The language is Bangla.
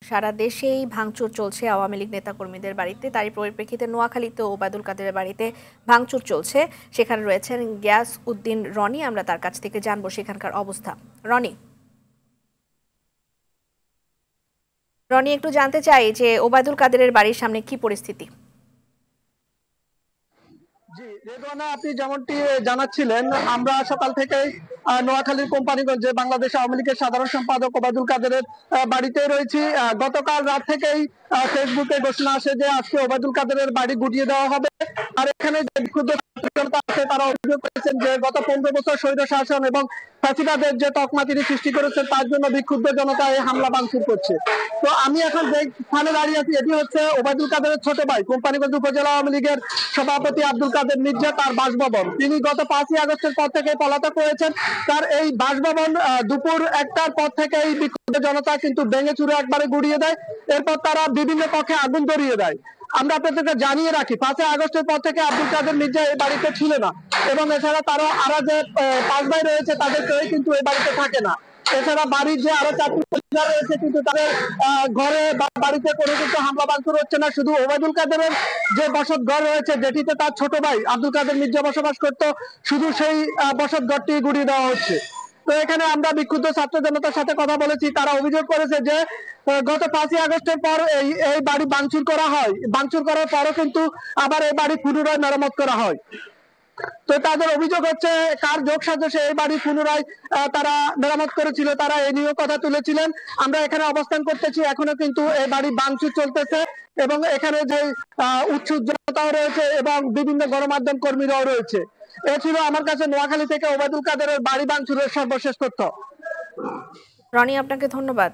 সারা দেশেই ভাঙচুর চলছে আওয়ামী লীগ নেতাকর্মীদের বাড়িতে। তারই পরিপ্রেক্ষিতে নোয়াখালীতে ওবায়দুল কাদেরের বাড়িতে ভাঙচুর চলছে। সেখানে রয়েছেন গিয়াস উদ্দিন রনি। আমরা তার কাছ থেকে জানবো সেখানকার অবস্থা। রনি, একটু জানতে চাই যে ওবায়দুল কাদেরের বাড়ির সামনে কি পরিস্থিতি? জি রেদওয়ানা, আপনি যেমনটি জানাচ্ছিলেন, আমরা সকাল থেকে নোয়াখালীর কোম্পানিগঞ্জে বাংলাদেশ আওয়ামী লীগের সাধারণ সম্পাদক ওবায়দুল কাদেরের বাড়িতে রয়েছি। গতকাল রাত থেকেই ফেসবুকে ঘোষণা আসে যে আজকে ওবায়দুল কাদেরের বাড়ি গুটিয়ে দেওয়া হবে। আর এখানে যে বিক্ষুব্ধ জনতা আছে তারা অভিযোগ করেছেন যে গত 15 বছর স্বৈর শাসন এবং ফ্যাসিবাদের যে তকমা তিনি সৃষ্টি করেছেন তার জন্য বিক্ষুব্ধ জনতা এই হামলা ভাঙচুর করছে। তো আমি এখন যে স্থানে দাঁড়িয়ে আছি এটি হচ্ছে ওবায়দুল কাদেরের ছোট ভাই কোম্পানিগঞ্জ উপজেলা আওয়ামী লীগের সভাপতি আব্দুল কাদের মির্জা, তার বাসভবন। তিনি গত 5ই আগস্টের পর থেকে পলাতক রয়েছেন। তার এই বাসভবন দুপুর 1টার পর থেকে এই বিক্ষুব্ধ জনতা কিন্তু ভেঙে চুরে একবারে গুড়িয়ে দেয়। এরপর তারা বিভিন্ন কক্ষে আগুন ধরিয়ে দেয়। আমরা আপনাদেরকে জানিয়ে রাখি, 5ই আগস্টের পর থেকে আব্দুল কাদের মির্জা এই বাড়িতে ছিল না, এবং এছাড়া তারা আরো যে 5 ভাই রয়েছে তাদের কেউ কিন্তু এই বাড়িতে থাকে না। এছাড়া বাড়ির যে আরো 4টি পরিবার রয়েছে কিন্তু তাদের ঘরে বা বাড়িতে কোনো কিছু হামলা ভাঙচুর হচ্ছে না। শুধু ওবায়দুল কাদেরের যে বসত ঘর রয়েছে যেটিতে তার ছোট ভাই আব্দুল কাদের মির্জা বসবাস করত, শুধু সেই বসত ঘরটি গুড়িয়ে দেওয়া হচ্ছে। তো এখানে আমরা বিক্ষুব্ধ ছাত্র জনতার সাথে কথা বলেছি। তারা অভিযোগ করেছে যে গত 5ই আগস্টের পর এই বাড়ি ভাঙচুর করা হয়, ভাঙচুর করার পরও কিন্তু আবার এই বাড়ি পুনরায় মেরামত করা হয়। তো তাদের অভিযোগ হচ্ছে কার যোগ সাজসে এই বাড়ি পুনরায় তারা মেরামত করেছিল, তারা এই নিয়েও কথা তুলেছিলেন। আমরা এখানে অবস্থান করতেছি, এখনো কিন্তু এই বাড়ি ভাঙচুর চলতেছে এবং এখানে যে উৎসুক জনতাও রয়েছে এবং বিভিন্ন গণমাধ্যম কর্মীরাও রয়েছে। এ ছিল আমার কাছে নোয়াখালী থেকে ওবায়দুল কাদেরের বাড়ি ভাঙচুরের সর্বশেষ তথ্য। রনি, আপনাকে ধন্যবাদ।